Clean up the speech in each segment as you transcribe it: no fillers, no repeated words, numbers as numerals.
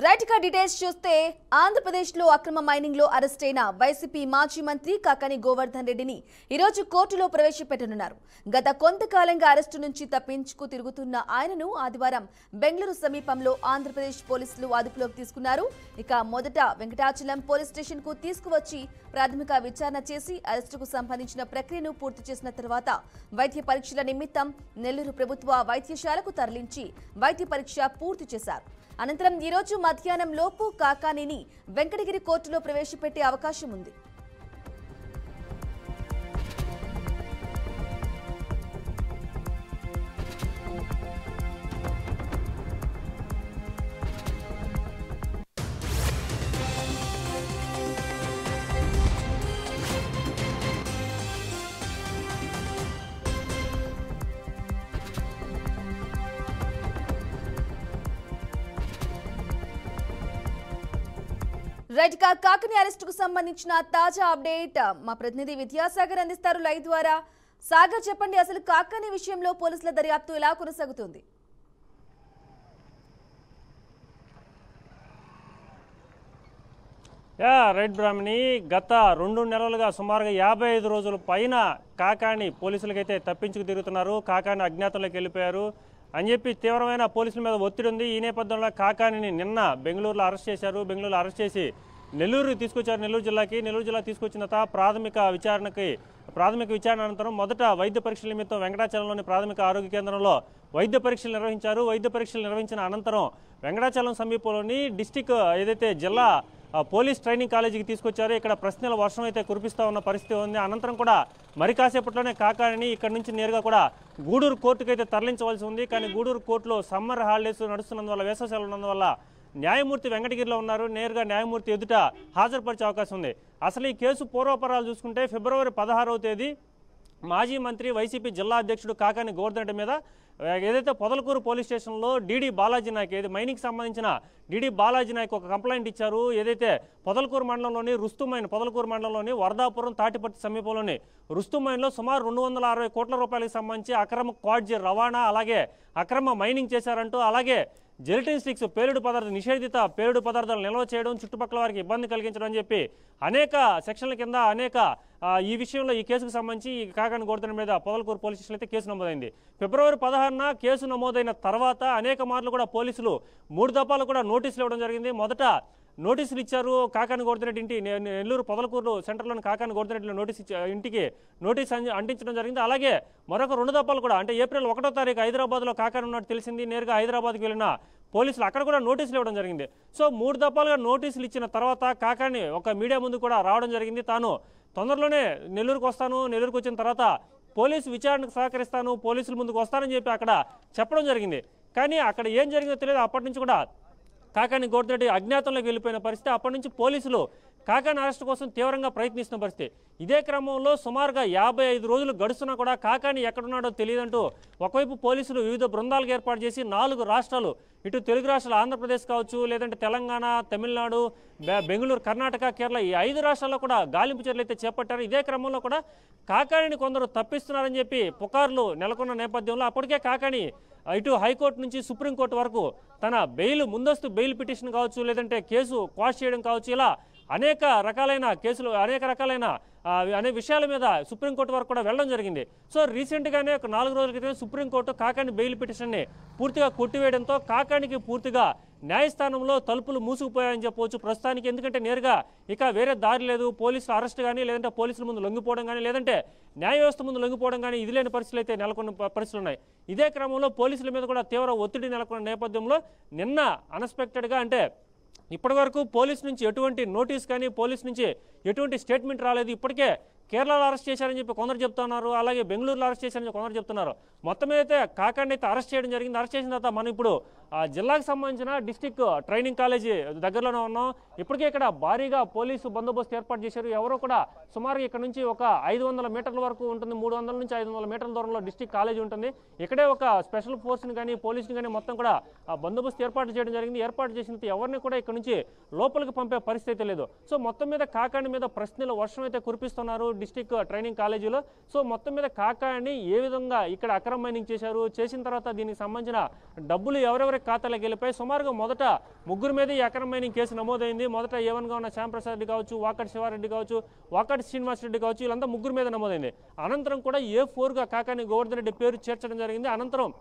Right గా details చూస్తే ఆంధ్రప్రదేశ్ లో అక్రమ మైనింగ్ లో అరెస్ట్ అయిన వైసీపీ మాజీ మంత్రి కాకాని గోవర్ధన్ రెడ్డిని ఈ రోజు కోర్టులో ప్రవేశపెట్టనున్నారు. గత కొంతకాలంగా అరెస్టు నుంచి తప్పించుకు తిరుగుతున్న ఆయనను ఆదివారం బెంగళూరు సమీపంలో ఆంధ్రప్రదేశ్ పోలీసులు అదుపులోకి తీసుకున్నారు. ఇక మొదట వెంకటాచలం పోలీస్ స్టేషన్ కు తీసుకువచ్చి ప్రాథమిక విచారణ చేసి అరెస్టుకు సంబంధించిన ప్రక్రియను పూర్తి చేసిన తర్వాత వైద్య పరీక్షల నిమిత్తం నెల్లూరు ప్రభుత్వ వైద్యశాలకు తరలించి వైద్య పరీక్ష పూర్తి చేశారు. అనంతరం ఈ రోజు మధ్యాహ్నం లోపు కాకానిని వెంకటగిరి కోర్టులో ప్రవేశపెట్టే అవకాశం ఉంది. రైట్ గా కాకాని అరెస్టుకు సంబంధించిన తాజా అప్డేట్ మా ప్రతినిధి విద్యాసాగర్ అందిస్తారు లైవ్ ద్వారా. సాగర్, చెప్పండి, అసలు కాకాని విషయంలో పోలీసుల దర్యాప్తు ఎలా కొనసాగుతుంది? రైట్ బ్రాహ్మణి, గత 2 నెలలుగా సుమారుగా 55 రోజుల పైన కాకాని పోలీసులకైతే తప్పించుకు తిరుగుతున్నారు. కాకాని అజ్ఞాతంలోకి వెళ్ళిపోయారు అని చెప్పి తీవ్రమైన పోలీసుల మీద ఒత్తిడి ఉంది. ఈ నేపథ్యంలో కాకానిని నిన్న బెంగళూరులో అరెస్ట్ చేశారు. బెంగళూరులో అరెస్ట్ చేసి నెల్లూరు తీసుకొచ్చారు. నెల్లూరు జిల్లా తీసుకొచ్చిన ప్రాథమిక విచారణ అనంతరం మొదట వైద్య పరీక్షల నిమిత్తం వెంకటాచలంలోని ప్రాథమిక ఆరోగ్య కేంద్రంలో వైద్య పరీక్షలు నిర్వహించారు. వైద్య పరీక్షలు నిర్వహించిన అనంతరం వెంకటాచలం సమీపంలోని డిస్టిక్ ఏదైతే జిల్లా పోలీస్ ట్రైనింగ్ కాలేజీకి తీసుకొచ్చారు. ఇక్కడ ప్రశ్నల వర్షం అయితే కురిపిస్తూ ఉన్న పరిస్థితి ఉంది. అనంతరం కూడా మరి కాసేపట్లోనే కాకానిని ఇక్కడ నుంచి నేరుగా కూడా గూడూరు కోర్టుకు అయితే తరలించవలసి ఉంది. కానీ గూడూరు కోర్టులో సమ్మర్ హాలిడేస్ నడుస్తున్నందువల్ల, వేసవి సెలవులు ఉన్నందువల్ల న్యాయమూర్తి వెంకటగిరిలో ఉన్నారు. నేరుగా న్యాయమూర్తి ఎదుట హాజరుపరిచే అవకాశం ఉంది. అసలు ఈ కేసు పూర్వపరాలు చూసుకుంటే ఫిబ్రవరి 16వ తేదీ మాజీ మంత్రి వైసీపీ జిల్లా అధ్యక్షుడు కాకాని గోవర్ధన్ రెడ్డి మీద ఏదైతే పొదలకూరు పోలీస్ స్టేషన్లో డీడీ బాలాజీ నాయక్, ఏది మైనింగ్ సంబంధించిన డీడీ బాలాజీ నాయక్ ఒక కంప్లైంట్ ఇచ్చారు. ఏదైతే పొదలకూరు మండలంలోని వరదాపురం తాటిపర్తి సమీపంలోని రుస్తుమైన్లో సుమారు 260 కోట్ల రూపాయలకు సంబంధించి అక్రమ క్వాడ్జీ రవాణా, అలాగే అక్రమ మైనింగ్ చేశారంటూ, అలాగే జెలటిన్ స్టిక్స్ నిషేధిత పేలుడు పదార్థాలు నిల్వ చేయడం, చుట్టుపక్కల వారికి ఇబ్బంది కలిగించడం అని చెప్పి అనేక సెక్షన్ల కింద ఈ విషయంలో ఈ కేసుకు సంబంధించి కాకాని గోవర్ధన్ మీద పొదలకూరు పోలీస్ స్టేషన్ అయితే కేసు నమోదైంది. ఫిబ్రవరి 16న కేసు నమోదైన తర్వాత అనేక మార్లు కూడా పోలీసులు 3 దఫాలు కూడా నోటీసులు ఇవ్వడం జరిగింది. మొదట నోటీసులు ఇచ్చారు కాకాని గోవర్ధన్ రెడ్డి ఇంటి, నెల్లూరు పొదలకూరు సెంటర్లోని కాకాని గోవర్ధన్ రెడ్డిలో ఇంటికి నోటీస్ అంటించడం జరిగింది. అలాగే మరొక 2 దఫాలు కూడా, అంటే ఏప్రిల్ 1వ తారీఖు హైదరాబాద్లో కాకాని ఉన్నట్టు తెలిసింది. నేరుగా హైదరాబాద్కి వెళ్ళిన పోలీసులు అక్కడ కూడా నోటీసులు ఇవ్వడం జరిగింది. సో 3 దఫాలుగా నోటీసులు ఇచ్చిన తర్వాత కాకాని ఒక మీడియా ముందు కూడా రావడం జరిగింది. తాను తొందరలోనే నెల్లూరుకు వస్తాను, నెల్లూరుకు వచ్చిన తర్వాత పోలీసు విచారణకు సహకరిస్తాను, పోలీసుల ముందుకు వస్తానని చెప్పి అక్కడ చెప్పడం జరిగింది. కానీ అక్కడ ఏం జరిగిందో తెలియదు. అప్పటి నుంచి కూడా కాకాని గోవర్ధన్ రెడ్డి అజ్ఞాతంలోకి వెళ్ళిపోయిన పరిస్థితి. అప్పటి నుంచి పోలీసులు కాకాని అరెస్టు కోసం తీవ్రంగా ప్రయత్నిస్తున్న పరిస్థితి. ఇదే క్రమంలో సుమారుగా 55 రోజులు గడుస్తున్నా కూడా కాకాని ఎక్కడున్నాడో తెలియదంటూ ఒకవైపు పోలీసులు వివిధ బృందాలకు ఏర్పాటు చేసి 4 రాష్ట్రాలు, ఇటు తెలుగు రాష్ట్రాలు ఆంధ్రప్రదేశ్ కావచ్చు, లేదంటే తెలంగాణ, తమిళనాడు, బెంగళూరు, కర్ణాటక, కేరళ, ఈ 5 రాష్ట్రాల్లో కూడా గాలింపు చర్యలు అయితే చేపట్టారు. ఇదే క్రమంలో కూడా కాకానిని కొందరు తప్పిస్తున్నారని చెప్పి పుకార్లు నెలకొన్న నేపథ్యంలో అప్పటికే కాకాని ఇటు హైకోర్టు నుంచి సుప్రీంకోర్టు వరకు తన ముందస్తు బెయిల్ పిటిషన్ కావచ్చు, లేదంటే కేసు క్వాష్ చేయడం కావచ్చు, ఇలా అనేక రకాలైన కేసులు, అనేక విషయాల మీద సుప్రీంకోర్టు వరకు కూడా వెళ్ళడం జరిగింది. సో రీసెంట్గానే ఒక 4 రోజుల క్రితం సుప్రీంకోర్టు కాకాని బెయిల్ పిటిషన్ని పూర్తిగా కొట్టివేయడంతో కాకానికి పూర్తిగా న్యాయస్థానంలో తలుపులు మూసుకుపోయాయని చెప్పవచ్చు ప్రస్తుతానికి. ఎందుకంటే నేరుగా ఇక వేరే దారి లేదు. పోలీసులు అరెస్ట్ కానీ, లేదంటే పోలీసుల ముందు లొంగిపోవడం కానీ, లేదంటే న్యాయ వ్యవస్థ ముందు లొంగిపోవడం కానీ, ఇది లేని పరిస్థితులు అయితే నెలకొన్న పరిస్థితులు ఉన్నాయి. ఇదే క్రమంలో పోలీసుల మీద కూడా తీవ్ర ఒత్తిడి నెలకొన్న నేపథ్యంలో నిన్న అన్ఎక్స్పెక్టెడ్గా, అంటే ఇప్పటి వరకు పోలీసు నుంచి ఎటువంటి నోటీస్ కానీ, పోలీసు నుంచి ఎటువంటి స్టేట్మెంట్ రాలేదు. ఇప్పటికే కేరళలో అరెస్ట్ చేశారని చెప్పి కొందరు చెప్తున్నారు, అలాగే బెంగళూరులో అరెస్ట్ చేశారని కొందరు చెప్తున్నారు. మొత్తం అయితే కాకాని అయితే అరెస్ట్ చేయడం జరిగింది. అరెస్ట్ చేసిన తర్వాత మనం ఇప్పుడు జిల్లాకు సంబంధించిన డిస్టిక్ ట్రైనింగ్ కాలేజీ దగ్గరలోనే ఉన్నాం. ఇప్పటికే ఇక్కడ భారీగా పోలీసు బందోబస్తు ఏర్పాటు చేశారు. ఎవరో కూడా సుమారు ఇక్కడ నుంచి ఒక 500 మీటర్ల వరకు ఉంటుంది, 300 నుంచి 500 మీటర్ల దూరంలో డిస్టిక్ కాలేజీ ఉంటుంది. ఇక్కడే ఒక స్పెషల్ ఫోర్స్ని కానీ, పోలీసుని కానీ మొత్తం కూడా బందోబస్తు ఏర్పాటు చేయడం జరిగింది. ఏర్పాటు చేసిన ఎవరిని కూడా ఇక్కడ నుంచి లోపలికి పంపే పరిస్థితి లేదు. సో మొత్తం మీద కాకాని మీద ప్రశ్నల వర్షం అయితే కురిపిస్తున్నారు డిస్టిక్ ట్రైనింగ్ కాలేజీలో. సో మొత్తం మీద కాకాని ఏ విధంగా ఇక్కడ అక్రమ మైనింగ్ చేశారు, చేసిన తర్వాత దీనికి సంబంధించిన డబ్బులు ఎవరెవరికి బ్యాంక్ ఖాతాలోకి వెళ్ళిపోయి సుమారుగా మొదట ముగ్గురు మీద ఈ అక్రమ మైనింగ్ కేసు నమోదైంది. మొదట A1గా ఉన్న శ్యాంప్రసాద్ రెడ్డి కావచ్చు, వాకటి శివారెడ్డి కావచ్చు, వాకటి శ్రీనివాస్ రెడ్డి కావచ్చు, వీళ్ళంతా ముగ్గురు మీద నమోదైంది. అనంతరం కూడా A4గా కాకాని గోవర్ధన్ రెడ్డి పేరు చేర్చడం జరిగింది. అనంతరం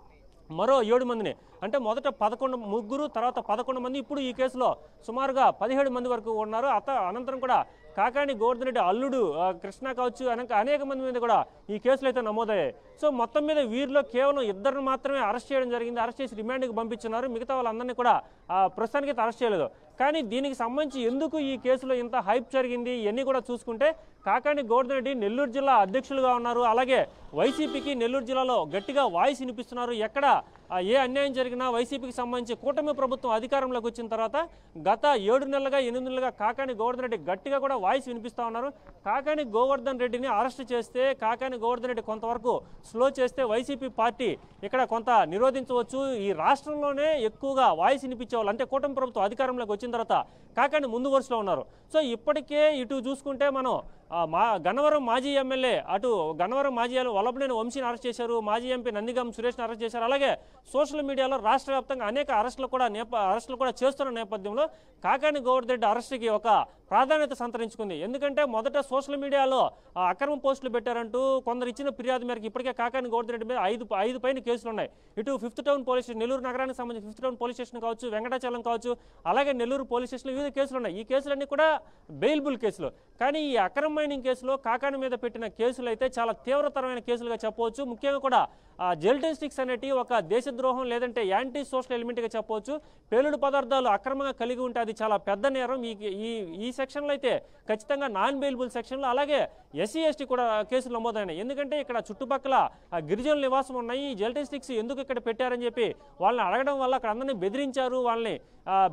మరో 7 మందిని, అంటే మొదట 11 ముగ్గురు, తర్వాత 11 మంది, ఇప్పుడు ఈ కేసులో సుమారుగా 17 మంది వరకు ఉన్నారు. అనంతరం కూడా కాకాని గోవర్ధన్ రెడ్డి అల్లుడు కృష్ణ కావచ్చు, అనేక మంది మీద కూడా ఈ కేసులు అయితే నమోదయ్యాయి. సో మొత్తం మీద వీరిలో కేవలం 2 మాత్రమే అరెస్ట్ చేయడం జరిగింది. అరెస్ట్ చేసి రిమాండ్కి పంపించున్నారు. మిగతా వాళ్ళందరినీ కూడా ప్రస్తుతానికి అయితే అరెస్ట్ చేయలేదు. కానీ దీనికి సంబంధించి ఎందుకు ఈ కేసులో ఇంత హైప్ జరిగింది ఇవన్నీ కూడా చూసుకుంటే, కాకాని గోవర్ధన్ రెడ్డి నెల్లూరు జిల్లా అధ్యక్షులుగా ఉన్నారు. అలాగే వైసీపీకి నెల్లూరు జిల్లాలో గట్టిగా వాయిస్ వినిపిస్తున్నారు. ఎక్కడ ఏ అన్యాయం జరిగినా వైసీపీకి సంబంధించి కూటమి ప్రభుత్వం అధికారంలోకి వచ్చిన తర్వాత గత 7 నెలలుగా 8 నెలలుగా కాకాని గోవర్ధన్ రెడ్డి గట్టిగా కూడా వాయిస్ వినిపిస్తూ ఉన్నారు. కాకాని గోవర్ధన్ రెడ్డిని అరెస్ట్ చేస్తే, కాకాని గోవర్ధన్ రెడ్డి కొంతవరకు స్లో చేస్తే వైసీపీ పార్టీ ఇక్కడ కొంత నిరోధించవచ్చు. ఈ రాష్ట్రంలోనే ఎక్కువగా వాయిస్ వినిపించేవాళ్ళు, అంటే కూటమి ప్రభుత్వం అధికారంలోకి వచ్చిన తర్వాత కాకాని ముందు వరుసలో ఉన్నారు. సో ఇప్పటికే ఇటు చూసుకుంటే మనం గన్నవరం మాజీ ఎమ్మెల్యే, అటు గన్నవరం మాజీ వల్లభనేని వంశీని అరెస్ట్ చేశారు, మాజీ ఎంపీ నందిగం సురేష్ని అరెస్ట్ చేశారు. అలాగే సోషల్ మీడియాలో రాష్ట్ర వ్యాప్తంగా అనేక అరెస్టులు కూడా చేస్తున్న నేపథ్యంలో కాకాని గోవర్ధన్ రెడ్డి అరెస్టుకి ఒక ప్రాధాన్యత సంతరించుకుంది. ఎందుకంటే మొదట సోషల్ మీడియాలో అక్రమ పోస్టులు పెట్టారంటూ కొందరు ఇచ్చిన ఫిర్యాదు మేరకు ఇప్పటికే కాకాని గోవర్ధన్ రెడ్డి మీద 5 పైన కేసులు ఉన్నాయి. ఇటు 5th town police station, Nellore నగరానికి సంబంధించి 5th టౌన్ పోలీస్ స్టేషన్ కావచ్చు, వెంకటాచలం కావచ్చు, అలాగే నెల్లూరు పోలీస్ స్టేషన్లో వివిధ కేసులు ఉన్నాయి. ఈ కేసులన్నీ కూడా బెయిల్బుల్ కేసులు. కానీ ఈ అక్రమ మైనింగ్ కేసులో కాకాని మీద పెట్టిన కేసులు అయితే చాలా తీవ్రతరమైన కేసులుగా చెప్పవచ్చు. ముఖ్యంగా కూడా జెల్టెస్టిక్స్ అనేటి ఒక దేశద్రోహం లేదంటే యాంటీ సోషల్ ఎలిమెంట్గా చెప్పవచ్చు. పేలుడు పదార్థాలు అక్రమంగా కలిగి ఉంటే అది చాలా పెద్ద నేరం. ఈ సెక్షన్లో అయితే ఖచ్చితంగా నాన్ బెయిలబుల్ సెక్షన్లో, అలాగే SC ST కూడా కేసులు నమోదైనాయి. ఎందుకంటే ఇక్కడ చుట్టుపక్కల గిరిజనుల నివాసం ఉన్నాయి. ఈ జెల్టెస్టిక్స్ ఎందుకు ఇక్కడ పెట్టారని చెప్పి వాళ్ళని అడగడం వల్ల అక్కడ అందరినీ బెదిరించారు. వాళ్ళని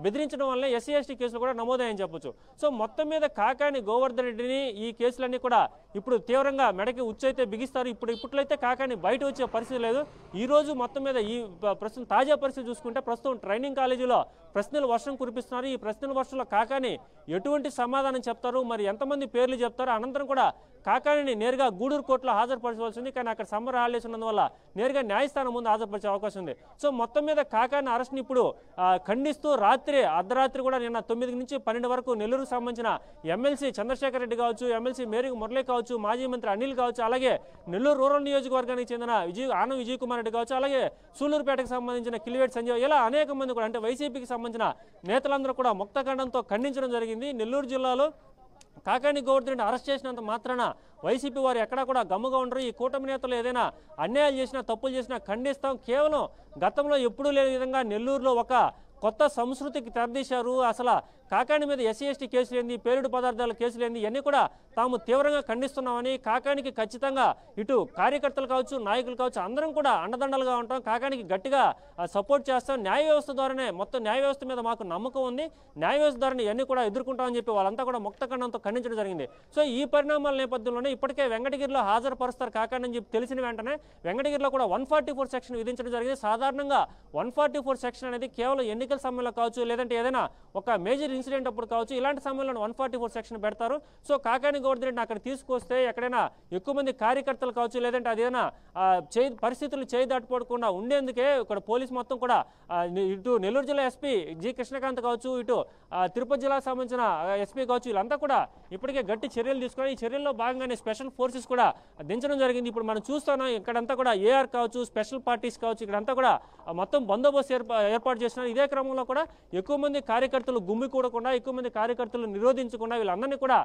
బెదిరించడం వల్ల SC ST కేసులు కూడా నమోదయ్యని చెప్పొచ్చు. సో మొత్తం మీద కాకాని గోవర్ధన్ రెడ్డిని ఈ కేసులన్నీ కూడా ఇప్పుడు తీవ్రంగా మెడకి ఉచ్చైతే బిగిస్తారు. ఇప్పట్లో అయితే కాకాని బయట వచ్చే పరిస్థితి లేదు. ఈ రోజు మొత్తం మీద ఈ ప్రస్తుతం తాజా పరిస్థితి చూసుకుంటే ప్రస్తుతం ట్రైనింగ్ కాలేజీలో ప్రశ్నలు వర్షం కురిపిస్తున్నారు. ఈ ప్రశ్నల వర్షంలో కాకాని ఎటువంటి సమాధానం చెప్తారు, మరి ఎంతమంది పేర్లు చెప్తారు, అనంతరం కూడా కాకానిని నేరుగా గూడూరు కోర్టులో హాజరుపరచవలసి ఉంది. కానీ అక్కడ సమ్మర్ హాలిడేస్ ఉన్నందువల్ల నేరుగా న్యాయస్థానం ముందు హాజరుపరిచే అవకాశం ఉంది. సో మొత్తం మీద కాకాని అరెస్ట్ని ఇప్పుడు ఖండిస్తూ అర్ధరాత్రి కూడా నిన్న 9 నుంచి 12 వరకు నెల్లూరుకు సంబంధించిన ఎమ్మెల్సీ చంద్రశేఖర్ రెడ్డి కావచ్చు, ఎమ్మెల్సీ మేరీ మురళి కావచ్చు, మాజీ మంత్రి అనిల్ కావచ్చు, అలాగే నెల్లూరు రూరల్ నియోజకవర్గానికి చెందిన ఆనం విజయ్ కుమార్ రెడ్డి కావచ్చు, అలాగే సూలూరుపేటకు సంబంధించిన కిలివేటి సంజయ్, ఇలా అనేక మంది కూడా, అంటే వైసీపీకి సంబంధించిన నేతలందరూ కూడా ముక్తఖండంతో ఖండించడం జరిగింది. నెల్లూరు జిల్లాలో కాకాని గోవర్ధన్ రెడ్డి అరెస్ట్ చేసినంత మాత్రాన వైసీపీ వారు ఎక్కడా కూడా గమ్ముగా ఉండరు. ఈ కూటమి నేతలు ఏదైనా అన్యాయాలు చేసినా, తప్పులు చేసినా ఖండిస్తాం. కేవలం గతంలో ఎప్పుడూ లేని విధంగా నెల్లూరులో ఒక కొత్త సంస్కృతికి తెరదీశారు. అసలు కాకాని మీద SC ST కేసులు ఏంది, పేలుడు పదార్థాల కేసులు ఏంది, ఇవన్నీ కూడా తాము తీవ్రంగా ఖండిస్తున్నామని, కాకానికి ఖచ్చితంగా ఇటు కార్యకర్తలు కావచ్చు, నాయకులు కావచ్చు, అందరం కూడా అండదండలుగా ఉంటాం, కాకానికి గట్టిగా సపోర్ట్ చేస్తాం. న్యాయ వ్యవస్థ ద్వారానే, మొత్తం న్యాయ వ్యవస్థ మీద మాకు నమ్మకం ఉంది, న్యాయ వ్యవస్థ ద్వారానే ఇవన్నీ కూడా ఎదుర్కొంటామని చెప్పి వాళ్ళంతా కూడా ముక్తఖండంతో ఖండించడం జరిగింది. సో ఈ పరిణామాల నేపథ్యంలోనే ఇప్పటికే వెంకటగిరిలో హాజరుపరుస్తారు కాకాని అని చెప్పి తెలిసిన వెంటనే వెంకటగిరిలో కూడా 144 సెక్షన్ విధించడం జరిగింది. సాధారణంగా 144 సెక్షన్ అనేది కేవలం ఎన్నికల సమయంలో కావచ్చు, లేదంటే ఏదైనా ఒక మేజర్ ఇన్సిడెంట్ అప్పుడు కావచ్చు, ఇలాంటి సమయంలో 144 సెక్షన్ పెడతారు. సో కాకాని గోవర్ధన్ రెడ్డిని అక్కడ తీసుకొస్తే ఎక్కడైనా ఎక్కువ మంది కార్యకర్తలు కావచ్చు, లేదంటే అదేదైనా పరిస్థితులు చేయి దాటిపోకుండా ఉండేందుకే ఇక్కడ పోలీసు మొత్తం కూడా ఇటు నెల్లూరు జిల్లా SP జి కృష్ణకాంత్ కావచ్చు, ఇటు తిరుపతి జిల్లాకు సంబంధించిన SP కావచ్చు, వీళ్ళంతా కూడా ఇప్పటికే గట్టి చర్యలు తీసుకుని ఈ చర్యల్లో భాగంగానే స్పెషల్ ఫోర్సెస్ కూడా దించడం జరిగింది. ఇప్పుడు మనం చూస్తున్నాం ఇక్కడంతా కూడా AR కావచ్చు, స్పెషల్ పార్టీస్ కావచ్చు, ఇక్కడంతా కూడా మొత్తం బందోబస్తు ఏర్పాటు చేస్తున్నారు. ఇదే క్రమంలో కూడా ఎక్కువ మంది కార్యకర్తలు గుమ్మికూడకుండా, ఎక్కువ మంది కార్యకర్తలు నిరోధించకుండా వీళ్ళందరినీ కూడా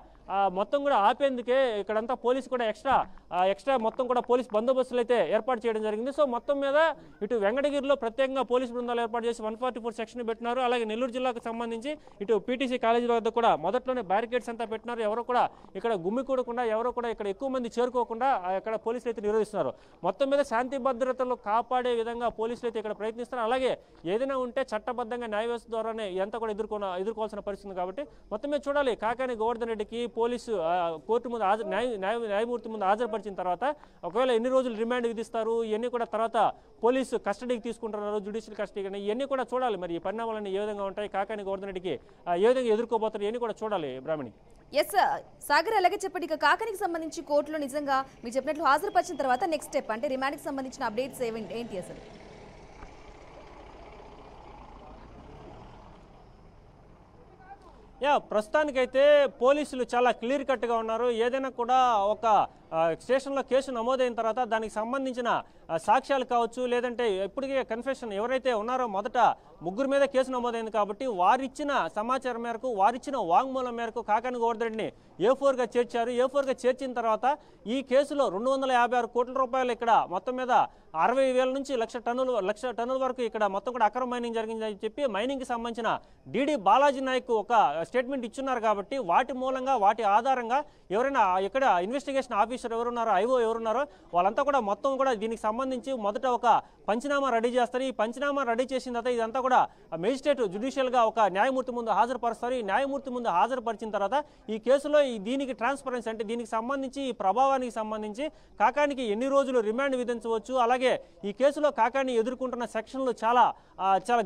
మొత్తం కూడా ఆపేందుకే ఇక్కడంతా పోలీసు కూడా ఎక్స్ట్రా మొత్తం కూడా పోలీస్ బందోబస్తులు అయితే ఏర్పాటు చేయడం జరిగింది. సో మొత్తం మీద ఇటు వెంకటగిరిలో ప్రత్యేకంగా పోలీసు బృందాలు ఏర్పాటు చేసి 144 సెక్షన్ పెట్టినారు. అలాగే నెల్లూరు జిల్లాకు సంబంధించి ఇటు PTC కాలేజీ వద్ద కూడా మొదట్లోనే బ్యారికేడ్స్ అంతా పెట్టినారు. ఎవరో కూడా ఇక్కడ గుమ్మికూడకుండా, ఎవరో కూడా ఇక్కడ ఎక్కువ మంది చేరుకోకుండా ఇక్కడ పోలీసులు అయితే నిరోధిస్తున్నారు. మొత్తం మీద శాంతి భద్రతలు కాపాడే విధంగా పోలీసులు అయితే ఇక్కడ ప్రయత్నిస్తున్నారు. అలాగే ఏదైనా ఉంటే చట్టబద్ధంగా న్యాయ వ్యవస్థ ద్వారానే ఇదంతా కూడా ఎదుర్కోవాల్సిన పరిస్థితి కాబట్టి మొత్తం మీద చూడాలి. కాకాని గోవర్ధన్ రెడ్డికి పోలీసు కోర్టు ముందు న్యాయమూర్తి ముందు హాజరుపరిచిన తర్వాత ఒకవేళ ఎన్ని రోజులు రిమాండ్ విధిస్తారు, ఇవన్నీ కూడా తర్వాత పోలీసు కస్టడీకి తీసుకుంటున్నారు, జ్యుడిషియల్ కస్టడీ, ఇవన్నీ కూడా చూడాలి. మరి ఈ పరిణామాలన్నీ ఏ విధంగా ఉంటాయి, కాకాని గోవర్ధన్ రెడ్డికి ఏ విధంగా ఎదుర్కోబోతారు, ఇవన్నీ కూడా చూడాలి. బ్రాహ్మణి ఎస్ సాగర్, అలాగే చెప్పండి, ఇక కాకానికి సంబంధించి కోర్టులో నిజంగా మీరు చెప్పినట్లు హాజరుపరిచిన తర్వాత నెక్స్ట్ స్టెప్ అంటే రిమాండ్కి సంబంధించిన అప్డేట్స్ ఏంటి అసలు? ప్రస్తుతానికైతే పోలీసులు చాలా క్లియర్ కట్గా ఉన్నారు. ఏదైనా కూడా ఒక స్టేషన్లో కేసు నమోదైన తర్వాత దానికి సంబంధించిన సాక్ష్యాలు కావచ్చు, లేదంటే ఇప్పటికే కన్ఫెషన్ ఎవరైతే ఉన్నారో మొదట ముగ్గురు మీద కేసు నమోదైంది కాబట్టి వారిచ్చిన సమాచారం మేరకు, వారిచ్చిన వాంగ్మూలం మేరకు కాకాని గోవర్ధన్ రెడ్డిని A4గా చేర్చారు. A4గా చేర్చిన తర్వాత ఈ కేసులో 256 కోట్ల రూపాయలు ఇక్కడ మొత్తం మీద 60,000 నుంచి 1,00,000 టన్నుల వరకు ఇక్కడ మొత్తం కూడా అక్రమ మైనింగ్ జరిగిందని చెప్పి మైనింగ్కి సంబంధించిన DD బాలాజీ నాయక్ ఒక స్టేట్మెంట్ ఇచ్చున్నారు. కాబట్టి వాటి మూలంగా, వాటి ఆధారంగా ఎవరైనా ఇక్కడ ఇన్వెస్టిగేషన్ ఆఫీసర్ ఎవరున్నారో, IO ఎవరున్నారో వాళ్ళంతా కూడా మొత్తం కూడా దీనికి సంబంధించి మొదట ఒక పంచనామా రెడీ చేస్తారు. ఈ పంచనామా రెడీ చేసిన తర్వాత ఇదంతా కూడా మేజిస్ట్రేట్ జ్యుడిషియల్గా ఒక న్యాయమూర్తి ముందు హాజరుపరుస్తారు. ఈ న్యాయమూర్తి ముందు హాజరుపరిచిన తర్వాత ఈ కేసులో దీనికి ట్రాన్స్పరెన్సీ అంటే దీనికి సంబంధించి ఈ ప్రభావానికి సంబంధించి కాకానికి ఎన్ని రోజులు రిమాండ్ విధించవచ్చు, అలాగే ఈ కేసులో కాకాని ఎదుర్కొంటున్న సెక్షన్లు చాలా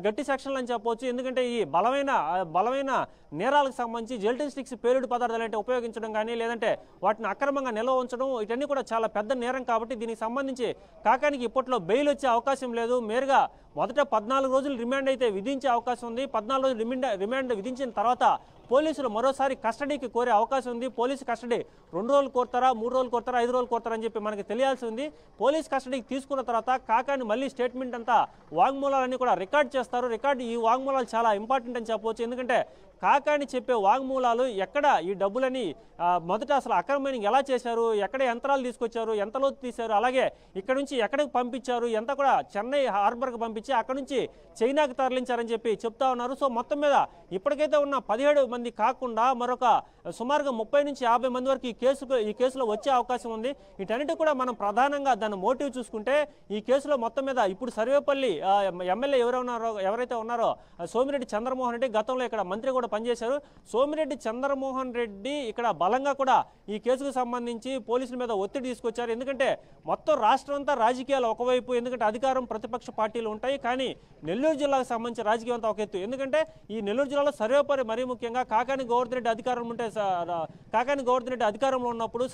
గట్టి సెక్షన్లు అని చెప్పవచ్చు. ఎందుకంటే ఈ బలమైన నేరాలకు సంబంధించి జెల్టిన్ స్టిక్స్, పేలుడు పదార్థాలు అంటే ఉపయోగించడం కానీ, లేదంటే వాటిని అక్రమంగా నిల్వ ఉంచడం, ఇవన్నీ కూడా చాలా పెద్ద నేరం. కాబట్టి దీనికి సంబంధించి కాకానికి ఇప్పట్లో బెయిల్ వచ్చే అవకాశం లేదు. మేరుగా మొదట 14 రోజులు రిమాండ్ అయితే విధించే అవకాశం ఉంది. 14 రోజులు రిమాండ్ విధించిన తర్వాత పోలీసులు మరోసారి కస్టడీకి కోరే అవకాశం ఉంది. పోలీసు కస్టడీ 2 రోజులు కోరుతారా, 3 రోజులు కోరుతారా, 5 రోజులు కోరుతారా అని చెప్పి మనకి తెలియాల్సి ఉంది. పోలీస్ కస్టడీకి తీసుకున్న తర్వాత కాకాని మళ్ళీ స్టేట్మెంట్ అంతా వాంగ్మూలాలన్నీ కూడా రికార్డ్ చేస్తారు. ఈ వాంగ్మూలాలు చాలా ఇంపార్టెంట్ అని చెప్పవచ్చు. ఎందుకంటే కాకాని చెప్పే వాంగ్మూలాలు ఎక్కడ ఈ డబ్బులని మొదట అసలు అక్రమ మైనింగ్ ఎలా చేశారు, ఎక్కడ యంత్రాలు తీసుకొచ్చారు, ఎంత లోతు తీశారు, అలాగే ఇక్కడ నుంచి ఎక్కడికి పంపించారు, ఎంత కూడా చెన్నై హార్బర్కి పంపించి అక్కడ నుంచి చైనాకి తరలించారని చెప్పి చెప్తా ఉన్నారు. సో మొత్తం మీద ఇప్పటికైతే ఉన్న 17 మంది కాకుండా మరొక సుమారుగా 30 నుంచి 50 మంది వరకు ఈ కేసులో వచ్చే అవకాశం ఉంది. వీటన్నిటి కూడా మనం ప్రధానంగా దాని మోటివ్ చూసుకుంటే ఈ కేసులో మొత్తం మీద ఇప్పుడు సర్వేపల్లి ఎమ్మెల్యే ఎవరైతే ఉన్నారో సోమిరెడ్డి చంద్రమోహన్ రెడ్డి గతంలో ఇక్కడ మంత్రి కూడా పనిచేశారు. సోమిరెడ్డి చంద్రమోహన్ రెడ్డి ఇక్కడ బలంగా కూడా ఈ కేసుకు సంబంధించి పోలీసుల మీద ఒత్తిడి తీసుకొచ్చారు. ఎందుకంటే మొత్తం రాష్ట్రం అంతా రాజకీయాలు ఒకవైపు, ఎందుకంటే అధికారం ప్రతిపక్ష పార్టీలు ఉంటాయి, కానీ నెల్లూరు జిల్లాకు సంబంధించి రాజకీయం అంతా ఒక ఎత్తు. ఎందుకంటే ఈ నెల్లూరు జిల్లాలో సర్వేపల్లి మరీ ముఖ్యంగా కాకాని గోవర్ధన్ రెడ్డి అధికారంలో ఉన్నప్పుడు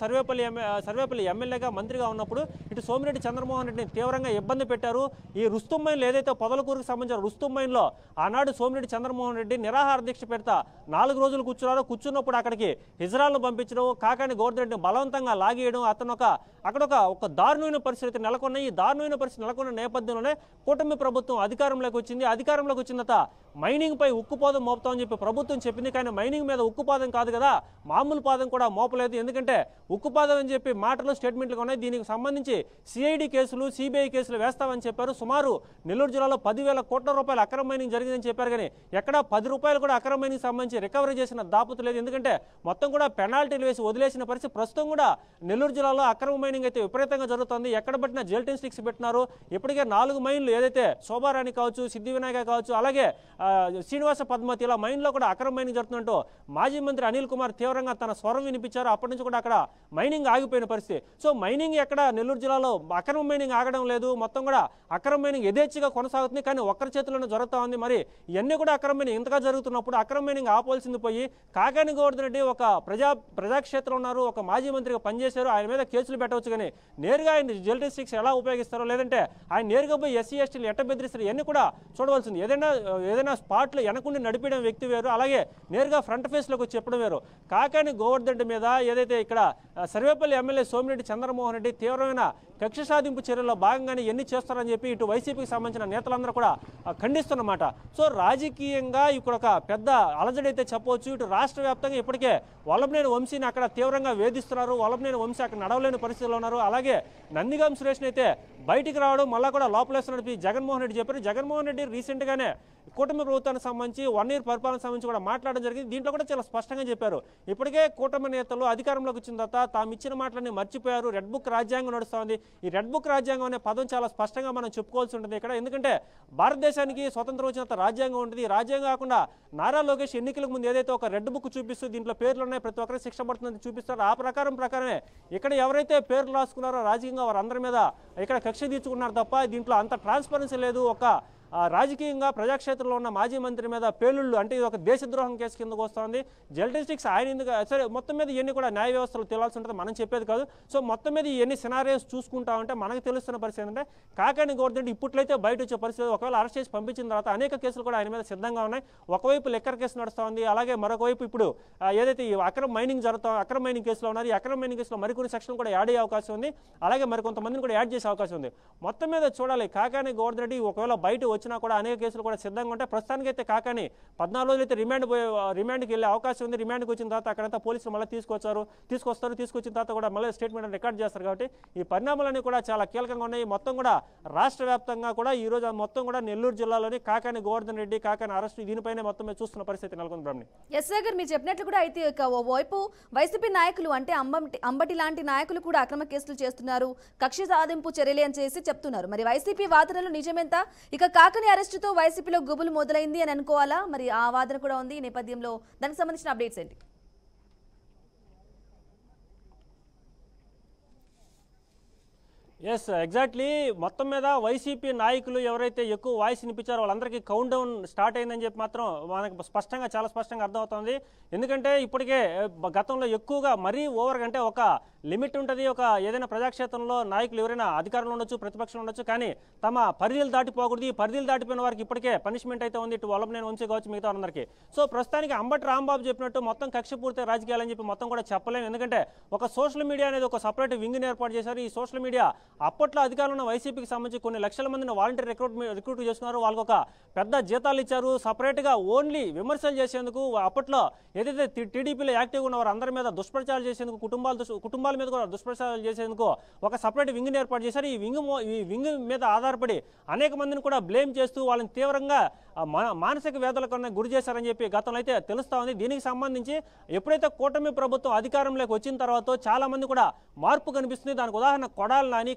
సర్వేపల్లి ఎమ్మెల్యేగా మంత్రిగా ఉన్నప్పుడు ఇటు సోమిరెడ్డి చంద్రమోహన్ రెడ్డిని తీవ్రంగా ఇబ్బంది పెట్టారు. ఈ రుస్తుం మైన్లు ఏదైతే పొదలకూరుకు సంబంధించిన రుస్తుం మైన్లో ఆనాడు సోమిరెడ్డి చంద్రమోహన్ రెడ్డి నిరాహార దీక్ష పెడతా 4 రోజులు కూర్చున్నప్పుడు అక్కడికి హిజ్రాలను పంపించడం, కాకాని గోవర్ధన్ రెడ్డిని బలవంతంగా లాగేయడం, అతను అక్కడ ఒక దారుణమైన పరిస్థితి నెలకొన్న. ఈ దారుణమైన పరిస్థితి నెలకొన్న నేపథ్యంలోనే కూటమి ప్రభుత్వం అధికారంలోకి వచ్చింది. అధికారంలోకి వచ్చిన తర్వాత మైనింగ్ పై ఉక్కుపాదం మోపుతామని చెప్పి ప్రభుత్వం చెప్పింది. కానీ మైనింగ్ మీద ఉక్కుపాదం కాదు కదా, మామూలు పాదం కూడా మోపలేదు. ఎందుకంటే ఉక్కుపాదం అని చెప్పి మాటలు, స్టేట్మెంట్లు ఉన్నాయి. దీనికి సంబంధించి CID కేసులు, CBI కేసులు వేస్తామని చెప్పారు. సుమారు నెల్లూరు జిల్లాలో 10,000 కోట్ల రూపాయల అక్రమ మైనింగ్ జరిగిందని చెప్పారు. కానీ ఎక్కడ 10 రూపాయలు కూడా అక్రమ మైనింగ్ సంబంధించి రికవరీ చేసిన దాపుతు లేదు. ఎందుకంటే మొత్తం కూడా పెనాల్టీలు వేసి వదిలేసిన పరిస్థితి. ప్రస్తుతం కూడా నెల్లూరు జిల్లాలో అక్రమ మైనింగ్ అయితే విపరీతంగా జరుగుతుంది. ఎక్కడ పట్టినా జెల్టిన్ స్టిక్స్ పెట్టినారు. ఇప్పటికే 4 మైన్లు ఏదైతే శోభారాణి కావచ్చు, సిద్ధి వినాయక కావచ్చు, అలాగే శ్రీనివాస పద్మతి ఇలా మైన్లో కూడా అక్రమ మైనింగ్ జరుగుతుందంటూ మాజీ మంత్రి అనిల్ కుమార్ తీవ్రంగా తన స్వరం వినిపించారు. అప్పటి నుంచి కూడా అక్కడ మైనింగ్ ఆగిపోయిన పరిస్థితి. సో మైనింగ్ ఎక్కడ నెల్లూరు జిల్లాలో అక్రమ మైనింగ్ ఆగడం లేదు. మొత్తం కూడా అక్రమ మైనింగ్ యథేచ్ఛగా కొనసాగుతుంది. కానీ ఒక్కరి చేతిలోనే జరుగుతూ ఉంది. మరి ఇవన్నీ కూడా అక్రమ మైనింగ్ ఇంతగా జరుగుతున్నప్పుడు అక్రమ మైనింగ్ ఆపాల్సింది పోయి కాకాని గోవర్ధన్ రెడ్డి ఒక ప్రజాక్షేత్రం ఉన్నారు, ఒక మాజీ మంత్రిగా పనిచేశారు, ఆయన మీద కేసులు పెట్టవచ్చు. కానీ నేరుగా ఆయన జెల్టిన్ స్టిక్స్ ఎలా ఉపయోగిస్తారో, లేదంటే ఆయన నేరుగా పోయి SC STలు ఎట్ట బెదిరిస్తారు, ఇవన్నీ కూడా చూడవలసింది. ఏదైనా స్పాట్లు వెనకుండి నడిపేయడం వ్యక్తి వేరు, అలాగే నేరుగా ఫ్రంట్ ఫేస్లోకి వచ్చి చెప్పడం వేరు. కాకాని గోవర్ధన్ రెడ్డి మీద ఏదైతే ఇక్కడ సర్వేపల్లి ఎమ్మెల్యే సోమిరెడ్డి చంద్రమోహన్ రెడ్డి తీవ్రమైన కక్ష సాధింపు చర్యల్లో భాగంగానే ఎన్ని చేస్తారని చెప్పి ఇటు వైసీపీకి సంబంధించిన నేతలందరూ కూడా ఖండిస్తున్నమాట. సో రాజకీయంగా ఇక్కడ ఒక పెద్ద అలజడి అయితే చెప్పవచ్చు. ఇటు రాష్ట్ర వ్యాప్తంగా ఇప్పటికే వల్లభనేని వంశీని అక్కడ తీవ్రంగా వేధిస్తున్నారు. వల్లభనేని వంశీ అక్కడ నడవలేని పరిస్థితిలో ఉన్నారు. అలాగే నందిగాం సురేష్ని అయితే బయటికి రావడం మళ్ళా కూడా లోపలేస్తున్నట్టు జగన్మోహన్ రెడ్డి చెప్పారు. జగన్మోహన్ రెడ్డి రీసెంట్గానే కూటమి ప్రభుత్వానికి సంబంధించి 1 ఇయర్ పరిపాలన సంబంధించి కూడా మాట్లాడడం జరిగింది. దీంట్లో కూడా చాలా స్పష్టంగా చెప్పారు. ఇప్పటికే కూటమి నేతలు అధికారంలోకి వచ్చిన తర్వాత తాము ఇచ్చిన మాటలన్నీ మర్చిపోయారు. రెడ్ బుక్ రాజ్యాంగం నడుస్తుంది. ఈ రెడ్ బుక్ రాజ్యాంగం అనే పదం చాలా స్పష్టంగా మనం చెప్పుకోవాల్సి ఉంటుంది ఇక్కడ. ఎందుకంటే భారతదేశానికి స్వతంత్రం వచ్చినంత రాజ్యాంగం ఉంటుంది. రాజ్యాంగం కాకుండా నారా లోకేష్ ఎన్నికలకు ముందు ఏదైతే ఒక రెడ్ బుక్ చూపిస్తూ దీంట్లో పేర్లు ఉన్నాయి, ప్రతి ఒక్కరికి శిక్ష పడుతుందని చూపిస్తారు. ఆ ప్రకారమే ఇక్కడ ఎవరైతే పేర్లు రాసుకున్నారో రాజకీయంగా వారందరి మీద ఇక్కడ కక్ష తీర్చుకున్నారు తప్ప దీంట్లో అంత ట్రాన్స్పరెన్సీ లేదు. ఒక రాజకీయంగా ప్రజాక్షేత్రంలో ఉన్న మాజీ మంత్రి మీద పేలుళ్ళు అంటే ఇది ఒక దేశద్రోహం కేసు కిందకు వస్తుంది. జెల్టిస్టిక్స్ ఆయన ఎందుకు సరే మొత్తం మీద ఇవన్నీ కూడా న్యాయ వ్యవస్థలో తేలాల్సి ఉంటుంది, మనం చెప్పేది కాదు. సో మొత్తం మీద ఇవన్నీ సినారియోస్ చూసుకుంటా ఉంటే మనకు తెలుస్తున్న పరిస్థితి ఏంటంటే కాకాని గోవర్ధన్ ఇప్పట్లయితే బయట వచ్చే పరిస్థితి, ఒకవేళ అరెస్ట్ చేసి పంపించిన తర్వాత అనేక కేసులు కూడా ఆయన మీద సిద్ధంగా ఉన్నాయి. ఒకవైపు లిక్కర్ కేసు నడుస్తూ ఉంది, అలాగే మరొక వైపు ఇప్పుడు ఏదైతే ఈ అక్రమ మైనింగ్ అక్రమ మైనింగ్ కేసులో ఉన్నారు, ఈ అక్రమ మైనింగ్ కేసులో మరికొన్ని సెక్షన్ కూడా యాడ్ అయ్యే అవకాశం ఉంది, అలాగే మరికొంతమందిని కూడా యాడ్ చేసే అవకాశం ఉంది. మొత్తం మీద చూడాలి కాకాని గోవర్ధన్ రెడ్డి ఒకవేళ బయట వచ్చినా కూడా అనేక కేసులు కూడా సిద్ధంగా ఉంటాయి. ప్రస్తుతానికైతే కాకాని 14 రోజులు అయితే రిమాండ్కి వెళ్ళే అవకాశం ఉంది. రిమాండ్కి వచ్చిన తర్వాత అక్కడంతా పోలీసులు మళ్ళీ తీసుకొచ్చిన తర్వాత కూడా మళ్ళీ స్టేట్మెంట్ రికార్డ్ చేస్తారు. కాబట్టి ఈ పరిణామాలన్నీ కూడా చాలా కీలకంగా ఉన్నాయి. మొత్తం కూడా రాష్ట్ర వ్యాప్తంగా కూడా ఈ రోజు మొత్తం కూడా నెల్లూరు జిల్లాలోని కాకాని గోవర్ధన్ రెడ్డి కాకాని అరెస్టు దీనిపైనే మొత్తం మీద చూస్తున్న పరిస్థితి నెలకొంది. బ్రహ్మణి సాగర్ మీరు చెప్పినట్లు కూడా అయితే ఓవైపు వైసీపీ నాయకులు అంటే అంబటి లాంటి నాయకులు కూడా అక్రమ కేసులు చేస్తున్నారు, కక్ష సాధింపు చర్యలే అని చేసి చెప్తున్నారు. మరి వైసీపీ వాదనలు నిజమెంత? ఇక కాకాని అరెస్టుతో వైసీపీలో గుబులు మొదలైంది అని అనుకోవాలా? మరి ఆ వాదన కూడా ఉంది. ఈ నేపథ్యంలో దానికి సంబంధించిన అప్డేట్స్ ఏంటి? ఎస్ ఎగ్జాక్ట్లీ మొత్తం మీద వైసీపీ నాయకులు ఎవరైతే ఎక్కువ వాయిస్ వినిపించారో వాళ్ళందరికీ కౌంట్ డౌన్ స్టార్ట్ అయిందని చెప్పి మాత్రం మనకు చాలా స్పష్టంగా అర్థమవుతుంది. ఎందుకంటే ఇప్పటికే గతంలో ఎక్కువగా మరీ ఓవర్గా అంటే ఒక లిమిట్ ఉంటుంది. ఒక ఏదైనా ప్రజాక్షేత్రంలో నాయకులు ఎవరైనా అధికారంలో ఉండొచ్చు, ప్రతిపక్షంలో ఉండొచ్చు, కానీ తమ పరిధులు దాటిపోకూడదు. ఈ పరిధులు దాటిపోయిన వారికి ఇప్పటికే పనిష్మెంట్ అయితే ఉంది, ఇటు వల్లభనేని వంశీ కావచ్చు, మిగతా అందరికీ. సో ప్రస్తుతానికి అంబటి రాంబాబు చెప్పినట్టు మొత్తం కక్షపూర్తి రాజకీయాలని చెప్పి మొత్తం కూడా చెప్పలేము. ఎందుకంటే ఒక సోషల్ మీడియా అనేది ఒక సపరేట్ వింగ్ని ఏర్పాటు చేశారు. ఈ సోషల్ మీడియా అప్పట్లో అధికారంలో ఉన్న వైసీపీకి సంబంధించి కొన్ని లక్షల మందిని వాలంటీర్ రిక్రూట్ చేసుకున్నారు. వాళ్ళకు ఒక పెద్ద జీతాలు ఇచ్చారు. సపరేట్గా ఓన్లీ విమర్శలు చేసేందుకు అప్పట్లో ఏదైతే టీడీపీలో యాక్టివ్గా ఉన్న వారు అందరి మీద దుష్ప్రచారాలు చేసేందుకు, కుటుంబాల మీద కూడా దుష్ప్రచారాలు చేసేందుకు ఒక సపరేట్ వింగ్ని ఏర్పాటు చేశారు. ఈ వింగ్ మీద ఆధారపడి అనేక మందిని కూడా బ్లేమ్ చేస్తూ వాళ్ళని తీవ్రంగా మానసిక వేదనలకు గురి చేశారని చెప్పి గతంలో అయితే తెలుస్తా ఉంది. దీనికి సంబంధించి ఎప్పుడైతే కూటమి ప్రభుత్వం అధికారంలోకి వచ్చిన తర్వాత చాలా మంది కూడా మార్పు కనిపిస్తుంది. దానికి ఉదాహరణ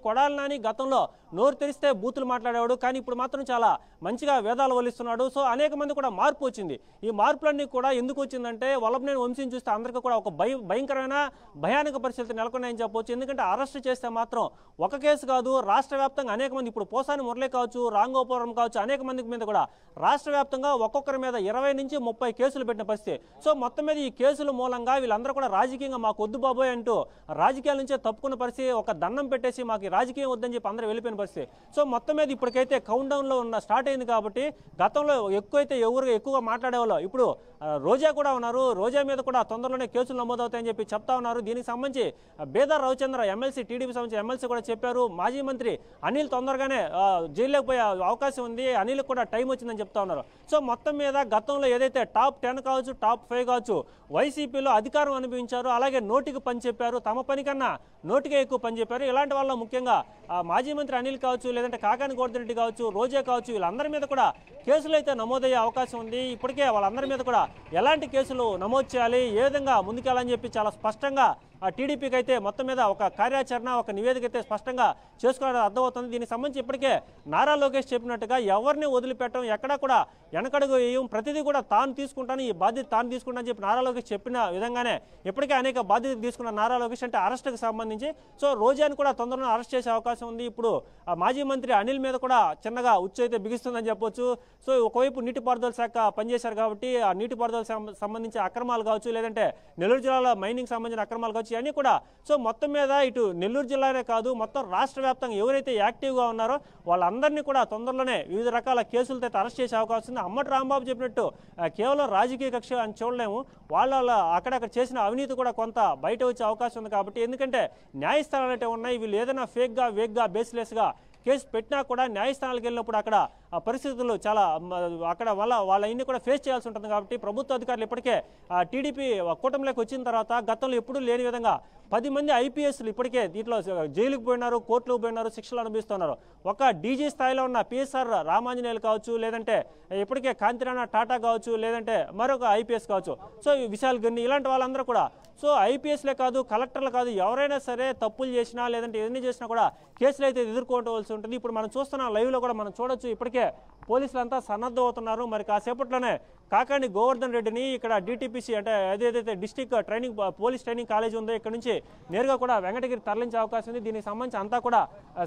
కొడాలి నాని గతంలో నోరు తెరిస్తే బూతులు మాట్లాడేవాడు, కానీ ఇప్పుడు మాత్రం చాలా మంచిగా వేదాలు వల్లిస్తున్నాడు. సో అనేక మంది కూడా మార్పు వచ్చింది. ఈ మార్పులన్నీ కూడా ఎందుకు వచ్చిందంటే వల్లభనేని వంశీని చూస్తే అందరికీ కూడా ఒక భయంకరమైన భయానక పరిస్థితి నెలకొన్నాయని చెప్పవచ్చు. ఎందుకంటే అరెస్ట్ చేస్తే మాత్రం ఒక కేసు కాదు, రాష్ట్ర వ్యాప్తంగా అనేక మంది, ఇప్పుడు పోసాని మురళి కావచ్చు, రాంగోపురం కావచ్చు, అనేక మంది మీద కూడా రాష్ట్ర వ్యాప్తంగా ఒక్కొక్కరి మీద 20 నుంచి 30 కేసులు పెట్టిన పరిస్థితి. సో మొత్తం మీద ఈ కేసుల మూలంగా వీళ్ళందరూ కూడా రాజకీయంగా మాకు వద్దు బాబోయ్ అంటూ రాజకీయాల నుంచే తప్పుకున్న పరిస్థితి, ఒక దండం పెట్టేసి మాకు రాజకీయం వద్దని చెప్పి అందరూ వెళ్ళిపోయిన పరిస్థితి. సో మొత్తం మీద ఇప్పటికైతే కౌంట్ డౌన్లో స్టార్ట్ అయింది. కాబట్టి గతంలో ఎక్కువగా మాట్లాడేవాళ్ళు ఇప్పుడు రోజా కూడా ఉన్నారు. రోజా మీద కూడా తొందరలోనే కేసులు నమోదవుతాయని చెప్పి చెప్తా ఉన్నారు. దీనికి సంబంధించి బేదార్ రవిచంద్ర ఎమ్మెల్సీ, టీడీపీ సంబంధించిన ఎమ్మెల్సీ కూడా చెప్పారు. మాజీ మంత్రి అనిల్ తొందరగానే జైల్లోకి పోయే అవకాశం ఉంది, అనిల్ కూడా టైం వచ్చిందని చెప్తా ఉన్నారు. సో మొత్తం మీద గతంలో ఏదైతే టాప్ 10 కావచ్చు, టాప్ 5 కావచ్చు వైసీపీలో అధికారం అనుభవించారు, అలాగే నోటికి పని చెప్పారు, తమ పని కన్నా నోటికే ఎక్కువ పని చెప్పారు. ఇలాంటి వాళ్ళ ముఖ్యంగా మాజీ మంత్రి అనిల్ కావచ్చు, లేదంటే కాకాని గోవర్ధన్ రెడ్డి కావచ్చు, రోజా కావచ్చు, వీళ్ళందరి మీద కూడా కేసులు అయితే నమోదయ్యే అవకాశం ఉంది. ఇప్పటికే వాళ్ళందరి మీద కూడా ఎలాంటి కేసులు నమోదు చేయాలి, ఏ విధంగా ముందుకెళ్ళాలని చెప్పి చాలా స్పష్టంగా టీడీపీకి అయితే మొత్తం మీద ఒక కార్యాచరణ, ఒక నివేదిక అయితే స్పష్టంగా చేసుకోవడం అర్థమవుతుంది. దీనికి సంబంధించి ఇప్పటికే నారా లోకేష్ చెప్పినట్టుగా ఎవరిని వదిలిపెట్టడం, ఎక్కడా కూడా వెనకడుగు వేయం, ప్రతిదీ కూడా తాను తీసుకుంటాను, ఈ బాధ్యత తాను తీసుకుంటానని చెప్పి నారా లోకేష్ చెప్పిన విధంగానే ఇప్పటికే అనేక బాధ్యతలు తీసుకున్న నారా లోకేష్ అంటే అరెస్టుకు సంబంధించి. సో రోజాని కూడా తొందరగా అరెస్ట్ చేసే అవకాశం ఉంది. ఇప్పుడు మాజీ మంత్రి అనిల్ మీద కూడా చిన్నగా ఉచ్చు అయితే బిగిస్తుందని చెప్పొచ్చు. సో ఒకవైపు నీటిపారుదల శాఖ పనిచేశారు కాబట్టి ఆ నీటిపారుదల సంబంధించి అక్రమాలు కావచ్చు, లేదంటే నెల్లూరు జిల్లాలో మైనింగ్ సంబంధించిన అక్రమాలు కావచ్చు, ఇవన్నీ కూడా. సో మొత్తం మీద ఇటు నెల్లూరు జిల్లానే కాదు, మొత్తం రాష్ట్ర వ్యాప్తంగా ఎవరైతే యాక్టివ్గా ఉన్నారో వాళ్ళందరినీ కూడా తొందరలోనే వివిధ రకాల కేసులతో అయితే అరెస్ట్ చేసే అవకాశం ఉంది. అంబటి రాంబాబు చెప్పినట్టు కేవలం రాజకీయ కక్ష అని చూడలేము, వాళ్ళ అక్కడక్కడ చేసిన అవినీతి కూడా కొంత బయట వచ్చే అవకాశం ఉంది. కాబట్టి ఎందుకంటే న్యాయస్థానాలు అయితే ఉన్నాయి, వీళ్ళు ఏదైనా వేగ్గా బేస్లెస్గా కేసు పెట్టినా కూడా న్యాయస్థానాలకు వెళ్ళినప్పుడు అక్కడ ఆ పరిస్థితులు చాలా అక్కడ వాళ్ళ ఇన్ని కూడా ఫేస్ చేయాల్సి ఉంటుంది. కాబట్టి ప్రభుత్వ అధికారులు ఇప్పటికే టీడీపీ కూటమిలోకి వచ్చిన తర్వాత గతంలో ఎప్పుడూ లేని విధంగా 10 మంది ఐపీఎస్లు ఇప్పటికే దీంట్లో జైలుకు పోయినారు, కోర్టులకు పోయినారు, శిక్షలు అనుభవిస్తున్నారు. ఒక డీజీ స్థాయిలో ఉన్న పిఎస్ఆర్ రామాంజనేయులు కావచ్చు, లేదంటే ఇప్పటికే కాంతిరాణ టాటా కావచ్చు, లేదంటే మరొక ఐపీఎస్ కావచ్చు, సో విశాల్ గన్ని, ఇలాంటి వాళ్ళందరూ కూడా సో ఐపీఎస్లే కాదు, కలెక్టర్లు కాదు, ఎవరైనా సరే తప్పులు చేసినా లేదంటే ఎన్ని చేసినా కూడా కేసులు అయితే ఎదుర్కోవాల్సి ఉంటుంది. ఇప్పుడు మనం చూస్తున్న లైవ్లో కూడా మనం చూడొచ్చు, ఇప్పటికే పోలీసులు అంతా సన్నద్ధం అవుతున్నారు. మరి కాసేపట్లోనే కాకాని గోవర్ధన్ రెడ్డిని ఇక్కడ డిటిపిసి అంటే ఏదైతే డిస్ట్రిక్ట్ పోలీస్ ట్రైనింగ్ కాలేజ్ ఉందో ఇక్కడ నుంచి నేరుగా కూడా వెంకటగిరి తరలించే అవకాశం ఉంది. దీనికి సంబంధించి అంతా కూడా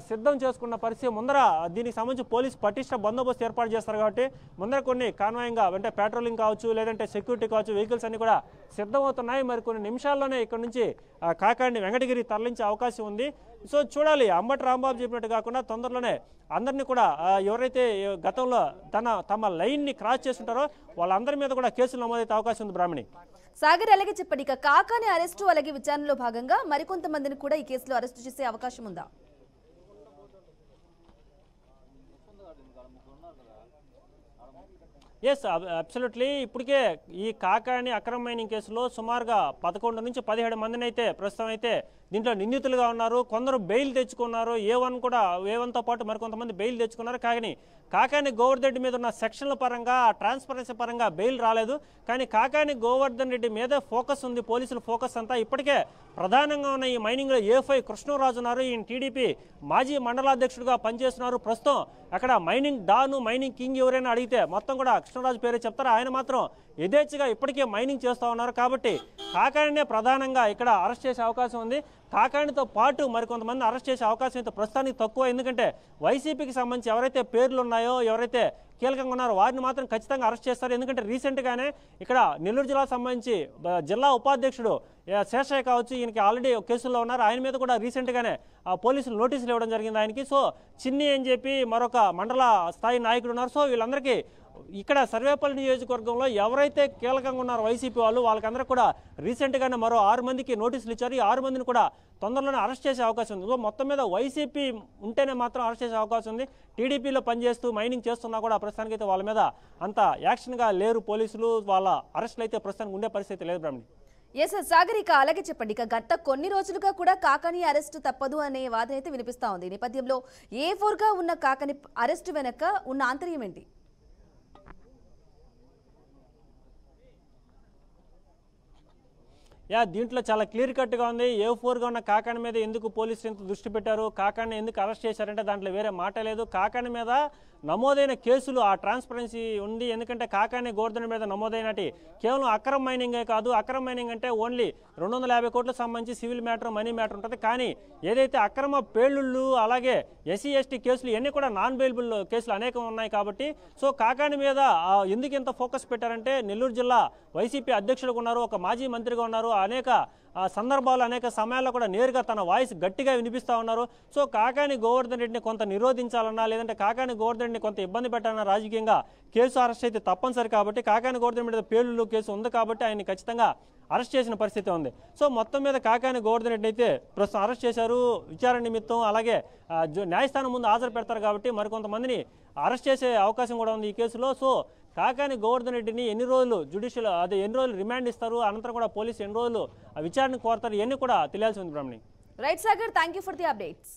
సిద్ధం చేసుకున్న పరిస్థితి. ముందర దీనికి సంబంధించి పోలీస్ పటిష్ట బందోబస్తు ఏర్పాటు చేస్తారు కాబట్టి ముందర కొన్ని కాన్వాయింగ్గా అంటే పెట్రోలింగ్ కావచ్చు, లేదంటే సెక్యూరిటీ కావచ్చు, వెహికల్స్ అన్ని కూడా సిద్ధమవుతున్నాయి. మరి కొన్ని నిమిషాల్లోనే ఇక్కడ నుంచి కాకాని వెంకటగిరి తరలించే అవకాశం ఉంది. సో చూడాలి, అంబటి రాంబాబు చెప్పినట్టు కాకుండా తొందరలోనే అందరినీ కూడా ఎవరైతే గతంలో తమ లైన్ని క్రాస్ చేస్తుంటారో వాళ్ళందరి మీద కూడా కేసులు నమోదైతే అవకాశం ఉంది. బ్రాహ్మణి సాగర్, అలాగే చెప్పండి, ఇక కాకాని అరెస్టు అలాగే విచారణలో భాగంగా మరికొంతమందిని కూడా ఈ కేసులో అరెస్టు చేసే అవకాశం ఉందా? Yes, absolutely. ఇప్పటికే ఈ కాకాని అక్రమ మైనింగ్ కేసులో సుమారుగా 11 నుంచి 17 మందిని అయితే ప్రస్తుతం అయితే దీంట్లో నిందితులుగా ఉన్నారు. కొందరు బెయిల్ తెచ్చుకున్నారు. A1తో పాటు మరికొంతమంది బెయిల్ తెచ్చుకున్నారు. కానీ కాకాని గోవర్ధన్ రెడ్డి మీద ఉన్న సెక్షన్ల పరంగా, ట్రాన్స్పరెన్సీ పరంగా బెయిల్ రాలేదు. కానీ కాకాని గోవర్ధన్ రెడ్డి మీద ఫోకస్ ఉంది, పోలీసుల ఫోకస్ అంతా. ఇప్పటికే ప్రధానంగా ఉన్న ఈ మైనింగ్లో A5 కృష్ణరాజు ఉన్నారు. ఈయన టీడీపీ మాజీ మండలాధ్యక్షుడిగా పనిచేస్తున్నారు. ప్రస్తుతం అక్కడ మైనింగ్ డాను, మైనింగ్ కింగ్ ఎవరైనా అడిగితే మొత్తం కూడా కృష్ణరాజు పేరే చెప్తారు. ఆయన మాత్రం యథేచ్ఛగా ఇప్పటికే మైనింగ్ చేస్తూ ఉన్నారు. కాబట్టి కాకానినే ప్రధానంగా ఇక్కడ అరెస్ట్ చేసే అవకాశం ఉంది. కాకానితో పాటు మరికొంతమంది అరెస్ట్ చేసే అవకాశం అయితే ప్రస్తుతానికి తక్కువ. ఎందుకంటే వైసీపీకి సంబంధించి ఎవరైతే పేర్లు ఉన్నాయో, ఎవరైతే కీలకంగా ఉన్నారో వారిని మాత్రం ఖచ్చితంగా అరెస్ట్ చేస్తారు. ఎందుకంటే రీసెంట్గానే ఇక్కడ నెల్లూరు జిల్లాకు సంబంధించి జిల్లా ఉపాధ్యక్షుడు శేషయ్య కావచ్చు, ఈయనకి ఆల్రెడీ కేసుల్లో ఉన్నారు. ఆయన మీద కూడా రీసెంట్గానే పోలీసులు నోటీసులు ఇవ్వడం జరిగింది ఆయనకి. సో చిన్ని అని చెప్పి మరొక మండల స్థాయి నాయకుడు ఉన్నారు. సో వీళ్ళందరికీ ఇక్కడ సర్వేపల్లి నియోజకవర్గంలో ఎవరైతే కీలకంగా ఉన్నారో వైసీపీ వాళ్ళకందరూ కూడా రీసెంట్గానే మరో 6 మందికి నోటీసులు ఇచ్చారు. ఈ 6 మందిని కూడా తొందరలోనే అరెస్ట్ చేసే అవకాశం ఉంది. మొత్తం మీద వైసీపీ ఉంటేనే మాత్రం అరెస్ట్ చేసే అవకాశం ఉంది. టీడీపీలో పనిచేస్తూ మైనింగ్ చేస్తున్నా కూడా ప్రస్తుతానికి అయితే వాళ్ళ మీద అంత యాక్షన్గా లేరు పోలీసులు. వాళ్ళ అరెస్టులు అయితే ప్రస్తుతానికి ఉండే పరిస్థితి లేదు. బ్రాహ్మణి ఎస్ సాగర్, ఇక అలాగే చెప్పండి, ఇక గత కొన్ని రోజులుగా కూడా కాకాని అరెస్టు తప్పదు అనే వాదన అయితే వినిపిస్తా ఉంది. ఈ నేపథ్యంలో A4గా ఉన్న కాకాని అరెస్టు వెనక ఉన్న ఆంతర్యం ఏంటి? దీంట్లో చాలా క్లియర్ కట్గా ఉంది. A4గా ఉన్న కాకాని మీద ఎందుకు పోలీసులు ఎంత దృష్టి పెట్టారు, కాకాని ఎందుకు అరెస్ట్ చేశారంటే దాంట్లో వేరే మాట లేదు. కాకాని మీద నమోదైన కేసులు ఆ ట్రాన్స్పరెన్సీ ఉంది. ఎందుకంటే కాకాని గోవర్ధన్ మీద నమోదైనటి కేవలం అక్రమ మైనింగే కాదు. అక్రమ మైనింగ్ అంటే ఓన్లీ 250 కోట్లకు సంబంధించి సివిల్ మ్యాటర్, మనీ మ్యాటర్ ఉంటుంది. కానీ ఏదైతే అక్రమ పేలుళ్ళు, అలాగే SC ST కేసులు ఇవన్నీ కూడా నాన్ బెయిలబుల్ కేసులు అనేకం ఉన్నాయి. కాబట్టి సో కాకాని మీద ఎందుకు ఇంత ఫోకస్ పెట్టారంటే నెల్లూరు జిల్లా వైసీపీ అధ్యక్షుడుగా ఉన్నారు, ఒక మాజీ మంత్రిగా ఉన్నారు. అనేక సందర్భాలు, అనేక సమయాల్లో కూడా నేరుగా తన వాయిస్ గట్టిగా వినిపిస్తూ ఉన్నారు. సో కాకాని గోవర్ధన్ రెడ్డిని కొంత నిరోధించాలన్నా, లేదంటే కాకాని గోవర్ధన్ రెడ్డిని కొంత ఇబ్బంది పెట్టాలన్నా రాజకీయంగా కేసు అరెస్ట్ అయితే తప్పనిసరి. కాబట్టి కాకాని గోవర్ధన్ మీద పేలుళ్ళు కేసు ఉంది కాబట్టి ఆయన ఖచ్చితంగా అరెస్ట్ చేసిన పరిస్థితి ఉంది. సో మొత్తం మీద కాకాని గోవర్ధన్ రెడ్డిని అయితే ప్రస్తుతం అరెస్ట్ చేశారు విచారణ నిమిత్తం. అలాగే న్యాయస్థానం ముందు హాజరు పెడతారు కాబట్టి మరికొంతమందిని అరెస్ట్ చేసే అవకాశం కూడా ఉంది ఈ కేసులో. సో కాకాని గోవర్ధన్ రెడ్డిని ఎన్ని రోజులు రిమాండ్ ఇస్తారు, అనంతరం కూడా పోలీసు ఎన్ని రోజులు విచారణ కోరతారు, ఇవన్నీ కూడా తెలియాల్సి ఉంది. Brahmani right Sagar, thank you for the updates.